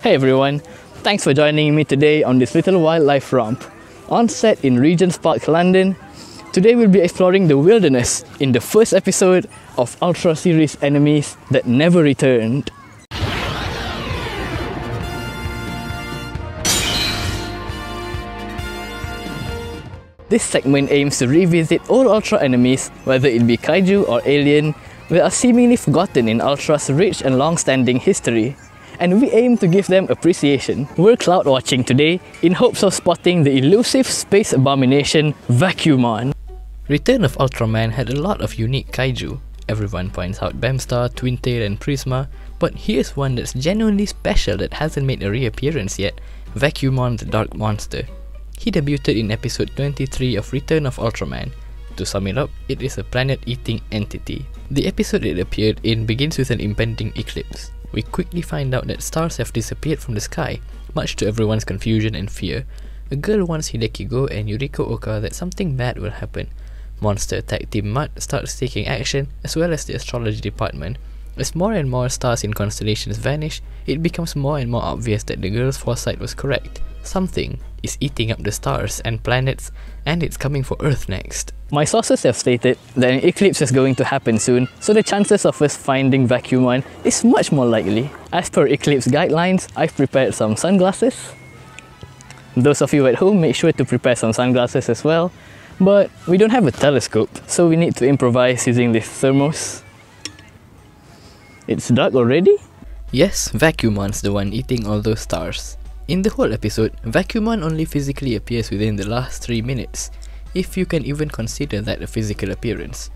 Hey everyone, thanks for joining me today on this little wildlife romp. On set in Regent's Park, London, today we'll be exploring the wilderness in the first episode of Ultra series Enemies That Never Returned. This segment aims to revisit old Ultra enemies, whether it be Kaiju or Alien, that are seemingly forgotten in Ultra's rich and long-standing history, and we aim to give them appreciation. We're cloud watching today in hopes of spotting the elusive space abomination Vacuumon. Return of Ultraman had a lot of unique Kaiju. Everyone points out Bamstar, Twintail and Prisma, but here's one that's genuinely special that hasn't made a reappearance yet, Vacuumon the Dark Monster. He debuted in episode 23 of Return of Ultraman. To sum it up, it is a planet-eating entity. The episode it appeared in begins with an impending eclipse. We quickly find out that stars have disappeared from the sky, much to everyone's confusion and fear. A girl warns Hideki Go and Yuriko Oka that something bad will happen. Monster attack team Mud starts taking action, as well as the astrology department. As more and more stars in constellations vanish, it becomes more and more obvious that the girl's foresight was correct. Something is eating up the stars and planets, and it's coming for Earth next. My sources have stated that an eclipse is going to happen soon, so the chances of us finding Vacuumon is much more likely. As per eclipse guidelines, I've prepared some sunglasses. Those of you at home, make sure to prepare some sunglasses as well. But we don't have a telescope, so we need to improvise using this thermos. It's dark already? Yes, Vacuumon's the one eating all those stars. In the whole episode, Vacuumon only physically appears within the last 3 minutes, if you can even consider that a physical appearance.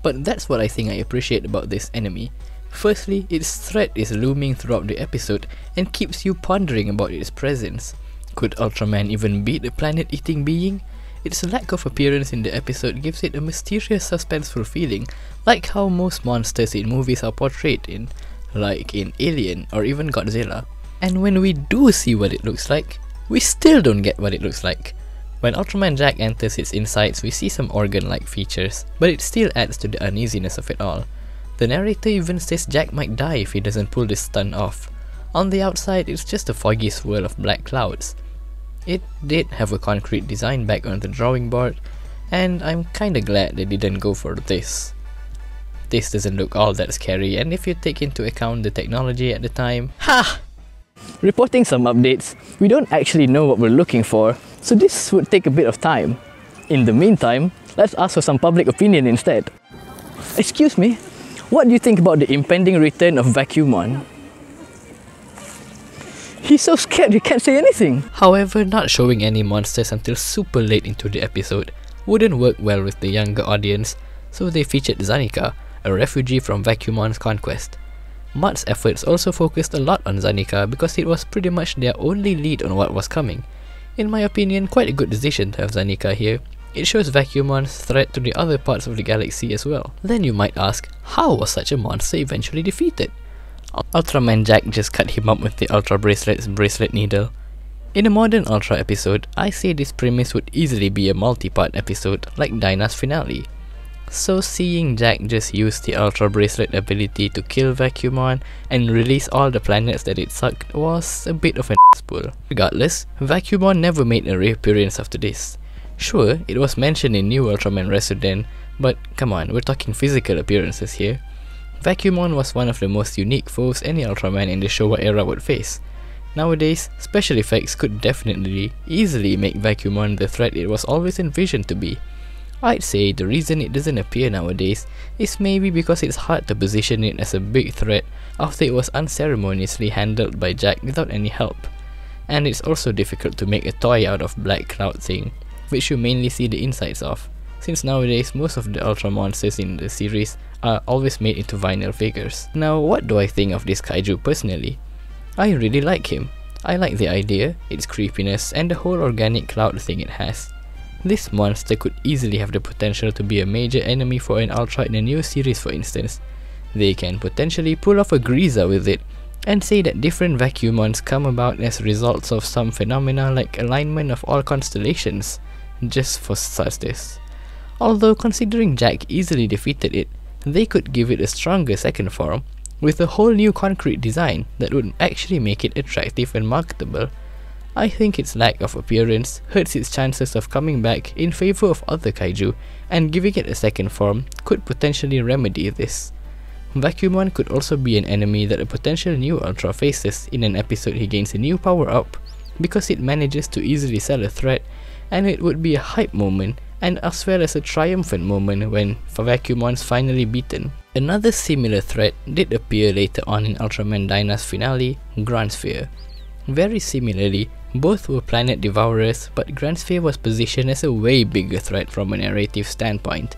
But that's what I think I appreciate about this enemy. Firstly, its threat is looming throughout the episode and keeps you pondering about its presence. Could Ultraman even beat a planet-eating being? Its lack of appearance in the episode gives it a mysterious, suspenseful feeling, like how most monsters in movies are portrayed in, like in Alien or even Godzilla. And when we do see what it looks like, we still don't get what it looks like. When Ultraman Jack enters its insides, we see some organ-like features, but it still adds to the uneasiness of it all. The narrator even says Jack might die if he doesn't pull this stunt off. On the outside, it's just a foggy swirl of black clouds. It did have a concrete design back on the drawing board, and I'm kinda glad they didn't go for this. This doesn't look all that scary, and if you take into account the technology at the time, ha! Reporting some updates, we don't actually know what we're looking for, so this would take a bit of time. In the meantime, let's ask for some public opinion instead. Excuse me, what do you think about the impending return of Vacuumon? He's so scared he can't say anything. However, not showing any monsters until super late into the episode wouldn't work well with the younger audience, so they featured Zanika, a refugee from Vacuumon's conquest. Mutt's efforts also focused a lot on Zanika because it was pretty much their only lead on what was coming. In my opinion, quite a good decision to have Zanika here. It shows Vacuumon's threat to the other parts of the galaxy as well. Then you might ask, how was such a monster eventually defeated? Ultraman Jack just cut him up with the Ultra Bracelet's bracelet needle. In a modern Ultra episode, I say this premise would easily be a multi-part episode like Dyna's finale. So seeing Jack just use the Ultra Bracelet ability to kill Vacuumon and release all the planets that it sucked was a bit of an ass-pull. Regardless, Vacuumon never made a reappearance after this. Sure, it was mentioned in New Ultraman Resuden, but come on, we're talking physical appearances here. Vacuumon was one of the most unique foes any Ultraman in the Showa era would face. Nowadays, special effects could definitely, easily make Vacuumon the threat it was always envisioned to be. I'd say the reason it doesn't appear nowadays is maybe because it's hard to position it as a big threat after it was unceremoniously handled by Jack without any help. And it's also difficult to make a toy out of Black Cloud thing, which you mainly see the insides of, since nowadays most of the Ultra monsters in the series are always made into vinyl figures. Now, what do I think of this Kaiju personally? I really like him. I like the idea, its creepiness, and the whole organic cloud thing it has. This monster could easily have the potential to be a major enemy for an Ultra in a new series, for instance. They can potentially pull off a Griza with it, and say that different Vacuumons come about as results of some phenomena like alignment of all constellations, just for starters. Although considering Jack easily defeated it, they could give it a stronger second form, with a whole new concrete design that would actually make it attractive and marketable. I think its lack of appearance hurts its chances of coming back in favour of other kaiju, and giving it a second form could potentially remedy this. Vacuumon could also be an enemy that a potential new Ultra faces in an episode he gains a new power-up, because it manages to easily sell a threat, and it would be a hype moment and as well as a triumphant moment when Vacuumon's finally beaten. Another similar threat did appear later on in Ultraman Dyna's finale, Grand Sphere. Very similarly, both were planet devourers, but Grand Sphere was positioned as a way bigger threat from a narrative standpoint.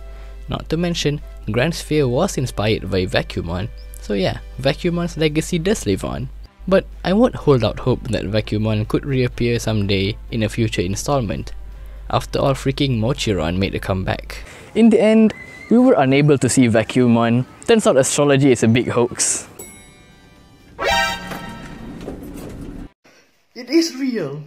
Not to mention, Grand Sphere was inspired by Vacuumon, so yeah, Vacuumon's legacy does live on. But I won't hold out hope that Vacuumon could reappear someday in a future installment. After all, freaking Mochiron made a comeback. In the end, we were unable to see Vacuumon. Turns out astrology is a big hoax. It is real.